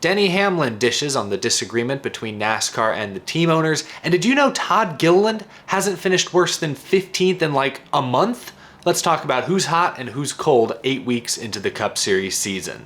Denny Hamlin dishes on the disagreement between NASCAR and the team owners. And did you know Todd Gilliland hasn't finished worse than 15th in like a month? Let's talk about who's hot and who's cold 8 weeks into the Cup Series season.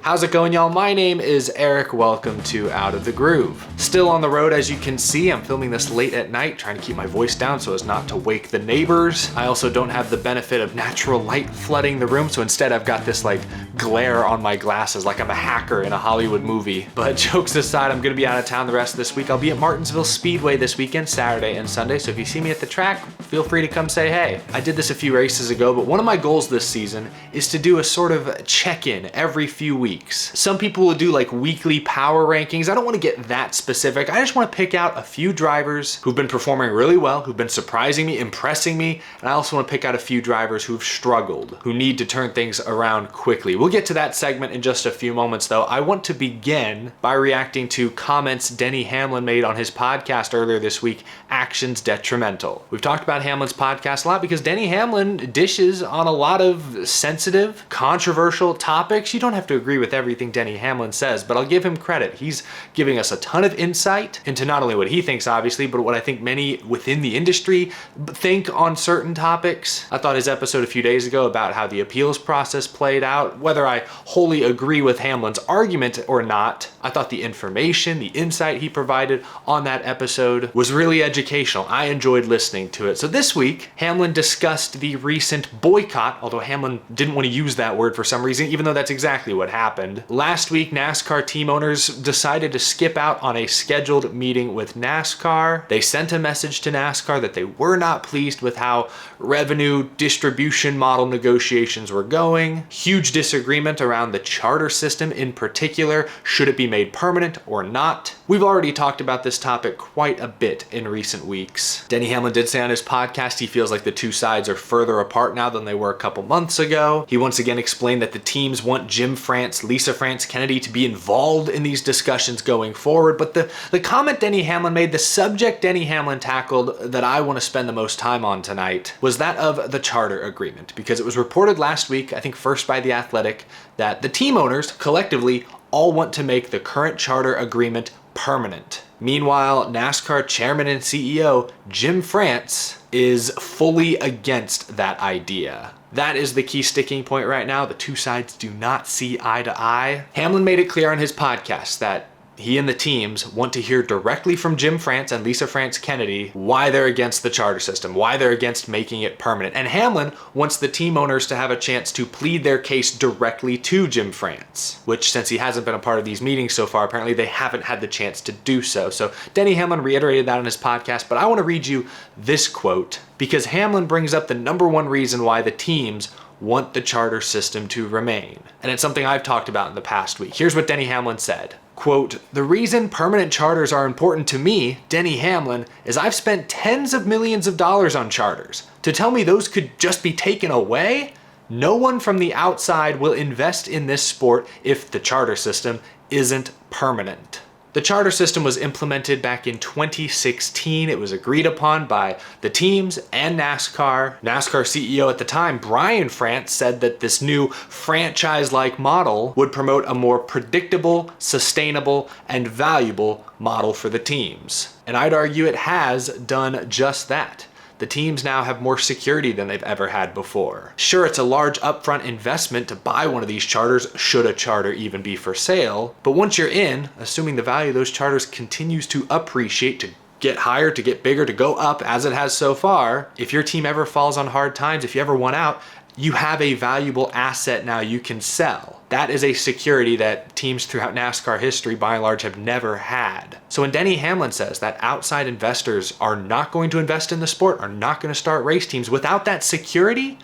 How's it going, y'all? My name is Eric. Welcome to Out of the Groove. Still on the road, as you can see. I'm filming this late at night, trying to keep my voice down so as not to wake the neighbors. I also don't have the benefit of natural light flooding the room, so instead I've got this like glare on my glasses like I'm a hacker in a Hollywood movie. But jokes aside, I'm gonna be out of town the rest of this week. I'll be at Martinsville Speedway this weekend, Saturday and Sunday, so if you see me at the track, feel free to come say hey. I did this a few races ago, but one of my goals this season is to do a sort of check-in every few weeks. Some people will do like weekly power rankings. I don't want to get that specific. I just want to pick out a few drivers who've been performing really well, who've been surprising me, impressing me, and I also want to pick out a few drivers who've struggled, who need to turn things around quickly. We'll get to that segment in just a few moments though. I want to begin by reacting to comments Denny Hamlin made on his podcast earlier this week, Actions Detrimental. We've talked about Hamlin's podcast a lot because Denny Hamlin dishes on a lot of sensitive, controversial topics. You don't have to agree with everything Denny Hamlin says, but I'll give him credit. He's giving us a ton of insight into not only what he thinks, obviously, but what I think many within the industry think on certain topics. I thought his episode a few days ago about how the appeals process played out, whether I wholly agree with Hamlin's argument or not, I thought the information, the insight he provided on that episode was really educational. I enjoyed listening to it. So this week, Hamlin discussed the recent boycott, although Hamlin didn't want to use that word for some reason, even though that's exactly what happened. Last week, NASCAR team owners decided to skip out on a scheduled meeting with NASCAR. They sent a message to NASCAR that they were not pleased with how revenue distribution model negotiations were going. Huge disagreement around the charter system in particular. Should it be made permanent or not? We've already talked about this topic quite a bit in recent weeks. Denny Hamlin did say on his podcast he feels like the two sides are further apart now than they were a couple months ago. He once again explained that the teams want Jim France, Lisa France Kennedy to be involved in these discussions going forward. But the comment Denny Hamlin made, the subject Denny Hamlin tackled that I want to spend the most time on tonight was that of the charter agreement, because it was reported last week, I think first by The Athletic, that the team owners collectively all want to make the current charter agreement permanent. Meanwhile, NASCAR chairman and CEO Jim France is fully against that idea. That is the key sticking point right now. The two sides do not see eye to eye. Hamlin made it clear on his podcast that he and the teams want to hear directly from Jim France and Lisa France Kennedy why they're against the charter system, why they're against making it permanent. And Hamlin wants the team owners to have a chance to plead their case directly to Jim France, which, since he hasn't been a part of these meetings so far, apparently they haven't had the chance to do so. So Denny Hamlin reiterated that on his podcast, but I want to read you this quote because Hamlin brings up the number one reason why the teams want the charter system to remain. And it's something I've talked about in the past week. Here's what Denny Hamlin said. Quote, "The reason permanent charters are important to me, Denny Hamlin, is I've spent tens of millions of dollars on charters. To tell me those could just be taken away? No one from the outside will invest in this sport if the charter system isn't permanent." The charter system was implemented back in 2016. It was agreed upon by the teams and NASCAR. NASCAR CEO at the time, Brian France, said that this new franchise-like model would promote a more predictable, sustainable, and valuable model for the teams. And I'd argue it has done just that. The teams now have more security than they've ever had before. Sure, it's a large upfront investment to buy one of these charters, should a charter even be for sale, but once you're in, assuming the value of those charters continues to appreciate, to get higher, to get bigger, to go up as it has so far, if your team ever falls on hard times, if you ever want out, you have a valuable asset now you can sell. That is a security that teams throughout NASCAR history, by and large, have never had. So when Denny Hamlin says that outside investors are not going to invest in the sport, are not going to start race teams without that security,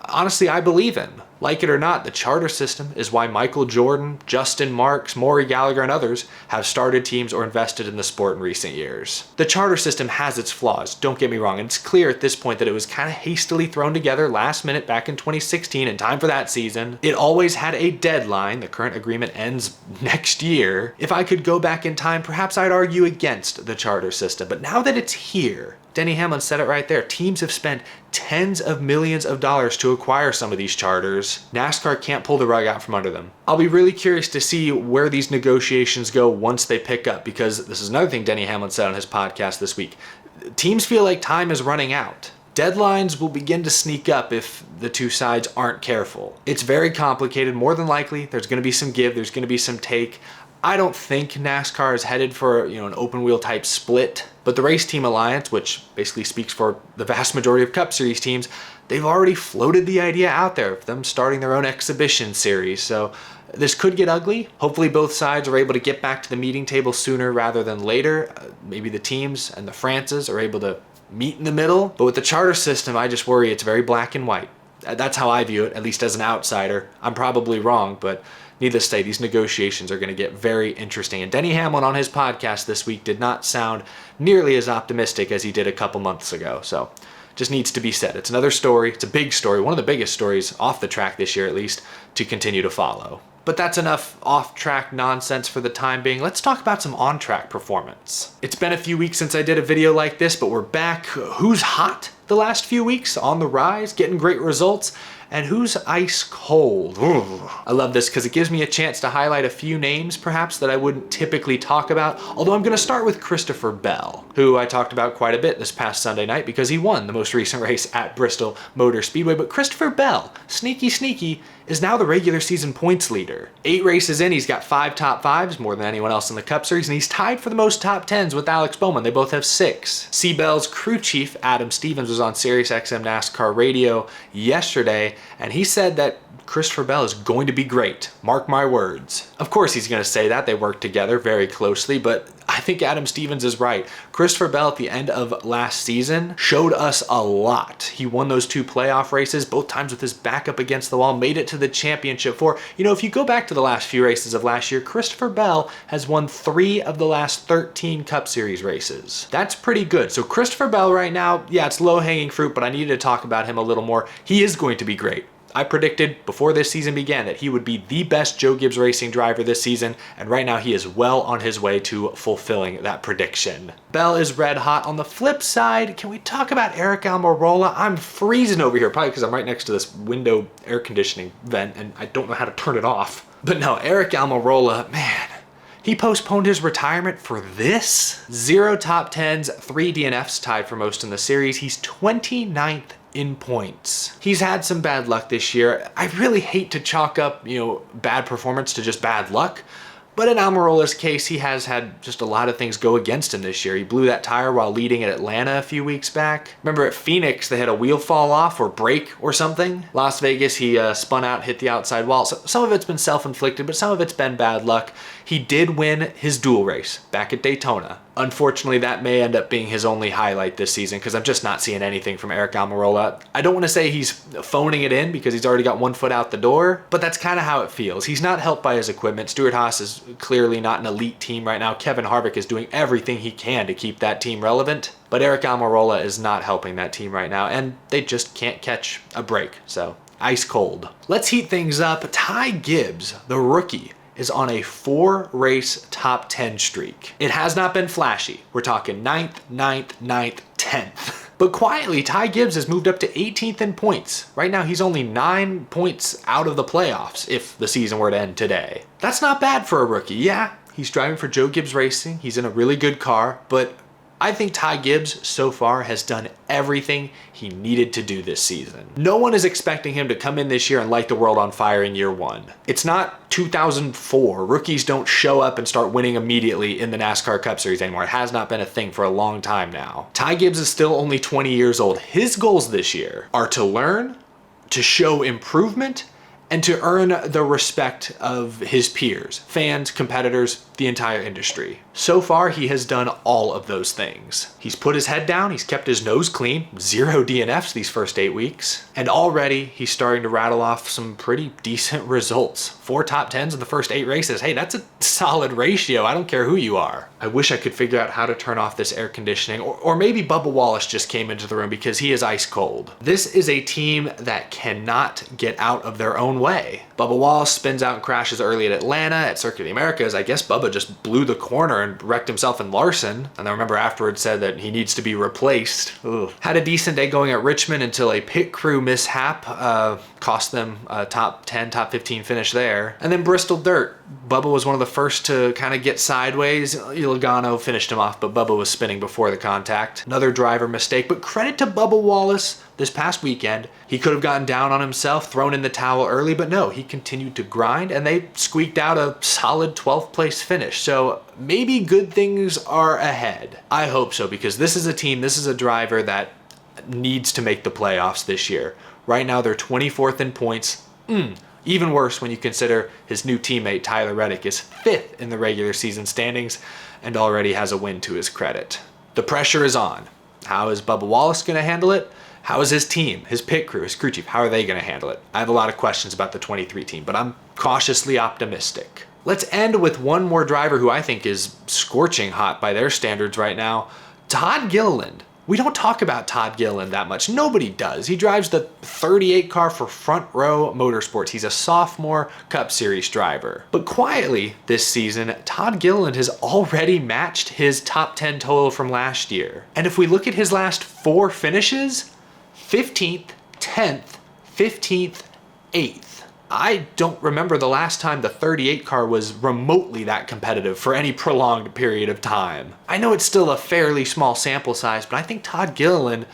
honestly, I believe him. Like it or not, the charter system is why Michael Jordan, Justin Marks, Maury Gallagher, and others have started teams or invested in the sport in recent years. The charter system has its flaws, don't get me wrong, and it's clear at this point that it was kind of hastily thrown together last minute back in 2016 in time for that season. It always had a deadline. The current agreement ends next year. If I could go back in time, perhaps I'd argue against the charter system, but now that it's here, Denny Hamlin said it right there. Teams have spent tens of millions of dollars to acquire some of these charters. NASCAR can't pull the rug out from under them. I'll be really curious to see where these negotiations go once they pick up, because this is another thing Denny Hamlin said on his podcast this week. Teams feel like time is running out. Deadlines will begin to sneak up if the two sides aren't careful. It's very complicated. More than likely, there's going to be some give, there's going to be some take. I don't think NASCAR is headed for, an open wheel type split, but the Race Team Alliance, which basically speaks for the vast majority of Cup Series teams, they've already floated the idea out there of them starting their own exhibition series. So this could get ugly. Hopefully both sides are able to get back to the meeting table sooner rather than later. Maybe the teams and the Frances are able to meet in the middle. But with the charter system, I just worry it's very black and white. That's how I view it, at least as an outsider. I'm probably wrong, but needless to say, these negotiations are going to get very interesting. And Denny Hamlin on his podcast this week did not sound nearly as optimistic as he did a couple months ago. So just needs to be said. It's another story. It's a big story. One of the biggest stories off the track this year, at least, to continue to follow. But that's enough off-track nonsense for the time being. Let's talk about some on-track performance. It's been a few weeks since I did a video like this, but we're back. Who's hot the last few weeks? On the rise, getting great results. And who's ice cold? Ooh. I love this because it gives me a chance to highlight a few names perhaps that I wouldn't typically talk about. Although I'm going to start with Christopher Bell, who I talked about quite a bit this past Sunday night because he won the most recent race at Bristol Motor Speedway. But Christopher Bell, sneaky, is now the regular season points leader. 8 races in, he's got 5 top 5s, more than anyone else in the Cup Series, and he's tied for the most top 10s with Alex Bowman. They both have 6. C. Bell's crew chief, Adam Stevens, was on SiriusXM NASCAR Radio yesterday, and he said that Christopher Bell is going to be great. Mark my words. Of course he's going to say that. They work together very closely, but I think Adam Stevens is right. Christopher Bell at the end of last season showed us a lot. He won those 2 playoff races, both times with his back up against the wall, made it to the championship 4. If you go back to the last few races of last year, Christopher Bell has won 3 of the last 13 Cup Series races. That's pretty good. So Christopher Bell right now, yeah, it's low-hanging fruit, but I needed to talk about him a little more. He is going to be great. I predicted before this season began that he would be the best Joe Gibbs Racing driver this season, and right now he is well on his way to fulfilling that prediction. Bell is red hot. On the flip side, can we talk about Aric Almirola? I'm freezing over here, probably because I'm right next to this window air conditioning vent, and I don't know how to turn it off. But no, Aric Almirola, man, he postponed his retirement for this? 0 top 10s, 3 DNFs tied for most in the series. He's 29th in points. He's had some bad luck this year. I really hate to chalk up, bad performance to just bad luck. But in Almirola's case, he has had just a lot of things go against him this year. He blew that tire while leading at Atlanta a few weeks back. Remember at Phoenix, they had a wheel fall off or break or something. Las Vegas, he spun out, hit the outside wall. So some of it's been self-inflicted, but some of it's been bad luck. He did win his dual race back at Daytona. Unfortunately, that may end up being his only highlight this season because I'm just not seeing anything from Aric Almirola. I don't want to say he's phoning it in because he's already got 1 foot out the door, but that's kind of how it feels. He's not helped by his equipment. Stewart-Haas is clearly not an elite team right now. Kevin Harvick is doing everything he can to keep that team relevant, but Aric Almirola is not helping that team right now, and they just can't catch a break, so ice cold. Let's heat things up. Ty Gibbs, the rookie, is on a 4-race top 10 streak. It has not been flashy. We're talking 9th, 10th. But quietly, Ty Gibbs has moved up to 18th in points. Right now, he's only 9 points out of the playoffs if the season were to end today. That's not bad for a rookie. Yeah, he's driving for Joe Gibbs Racing. He's in a really good car, but I think Ty Gibbs so far has done everything he needed to do this season. No one is expecting him to come in this year and light the world on fire in year 1. It's not 2004. Rookies don't show up and start winning immediately in the NASCAR Cup Series anymore. It has not been a thing for a long time now. Ty Gibbs is still only 20 years old. His goals this year are to learn, to show improvement, and to earn the respect of his peers, fans, competitors, the entire industry. So far, he has done all of those things. He's put his head down, he's kept his nose clean, 0 DNFs these first 8 weeks, and already he's starting to rattle off some pretty decent results. 4 top 10s in the first 8 races. Hey, that's a solid ratio. I don't care who you are. I wish I could figure out how to turn off this air conditioning, or maybe Bubba Wallace just came into the room because he is ice cold. This is a team that cannot get out of their own way. Bubba Wallace spins out and crashes early at Atlanta at Circuit of the Americas. I guess Bubba Bubba just blew the corner and wrecked himself in Larson. And I remember afterwards said that he needs to be replaced. Ugh. Had a decent day going at Richmond until a pit crew mishap cost them a top 10, top 15 finish there. And then Bristol Dirt. Bubba was one of the first to kind of get sideways. Logano finished him off, but Bubba was spinning before the contact. Another driver mistake, but credit to Bubba Wallace this past weekend. He could have gotten down on himself, thrown in the towel early, but no, he continued to grind and they squeaked out a solid 12th place finish. So maybe good things are ahead. I hope so, because this is a team, this is a driver that needs to make the playoffs this year. Right now they're 24th in points. Even worse when you consider his new teammate Tyler Reddick is 5th in the regular season standings and already has a win to his credit. The pressure is on. How is Bubba Wallace going to handle it? How is his team, his pit crew, his crew chief, how are they going to handle it? I have a lot of questions about the 23 team, but I'm cautiously optimistic. Let's end with one more driver who I think is scorching hot by their standards right now, Todd Gilliland. We don't talk about Todd Gilliland that much. Nobody does. He drives the 38 car for Front Row Motorsports. He's a sophomore Cup Series driver. But quietly this season, Todd Gilliland has already matched his top 10 total from last year. And if we look at his last 4 finishes, 15th, 10th, 15th, 8th. I don't remember the last time the 38 car was remotely that competitive for any prolonged period of time. I know it's still a fairly small sample size, but I think Todd Gilliland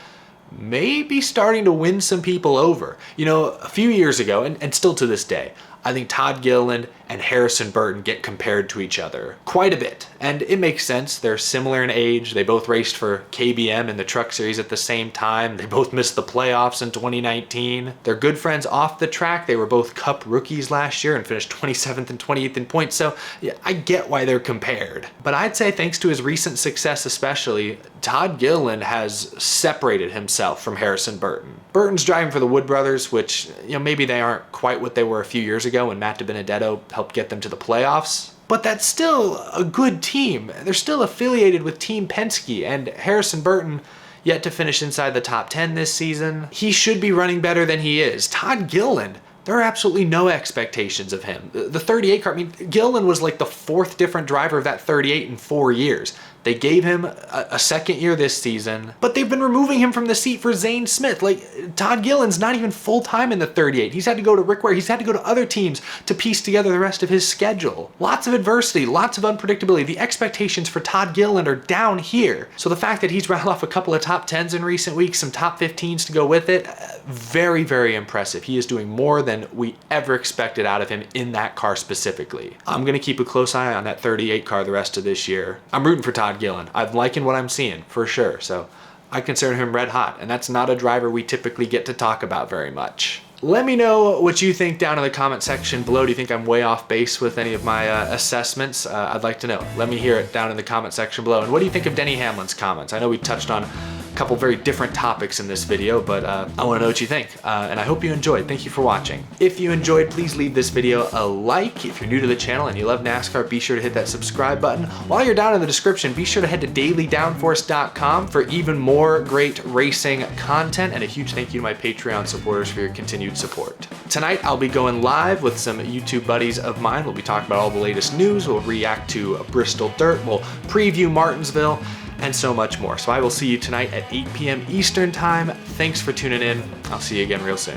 may be starting to win some people over. You know, a few years ago, and still to this day, I think Todd Gilliland and Harrison Burton get compared to each other quite a bit. And it makes sense. They're similar in age. They both raced for KBM in the Truck Series at the same time. They both missed the playoffs in 2019. They're good friends off the track. They were both Cup rookies last year and finished 27th and 28th in points. So yeah, I get why they're compared. But I'd say thanks to his recent success especially, Todd Gilliland has separated himself from Harrison Burton. Burton's driving for the Wood Brothers, which, you know, maybe they aren't quite what they were a few years ago when Matt DiBenedetto helped get them to the playoffs. But that's still a good team. They're still affiliated with Team Penske, and Harrison Burton yet to finish inside the top 10 this season. He should be running better than he is. Todd Gilliland, there are absolutely no expectations of him. The 38 car, I mean, Gilliland was like the 4th different driver of that 38 in 4 years. They gave him a second year this season, but they've been removing him from the seat for Zane Smith. Like, Todd Gilliland's not even full-time in the 38. He's had to go to Rick Ware. He's had to go to other teams to piece together the rest of his schedule. Lots of adversity, lots of unpredictability. The expectations for Todd Gilliland are down here. So the fact that he's rattled off a couple of top 10s in recent weeks, some top 15s to go with it, very, very impressive. He is doing more than we ever expected out of him in that car specifically. I'm going to keep a close eye on that 38 car the rest of this year. I'm rooting for Todd Gilliland. I'm liking what I'm seeing for sure. So I consider him red hot, and that's not a driver we typically get to talk about very much. Let me know what you think down in the comment section below. Do you think I'm way off base with any of my assessments? I'd like to know. Let me hear it down in the comment section below. And what do you think of Denny Hamlin's comments? I know we touched on a couple very different topics in this video, but I want to know what you think. And I hope you enjoyed. Thank you for watching. If you enjoyed, please leave this video a like. If you're new to the channel and you love NASCAR, be sure to hit that subscribe button. While you're down in the description, be sure to head to dailydownforce.com for even more great racing content. And a huge thank you to my Patreon supporters for your continued support. Tonight, I'll be going live with some YouTube buddies of mine. We'll be talking about all the latest news. We'll react to Bristol Dirt. We'll preview Martinsville and so much more. So I will see you tonight at 8 p.m. Eastern time. Thanks for tuning in. I'll see you again real soon.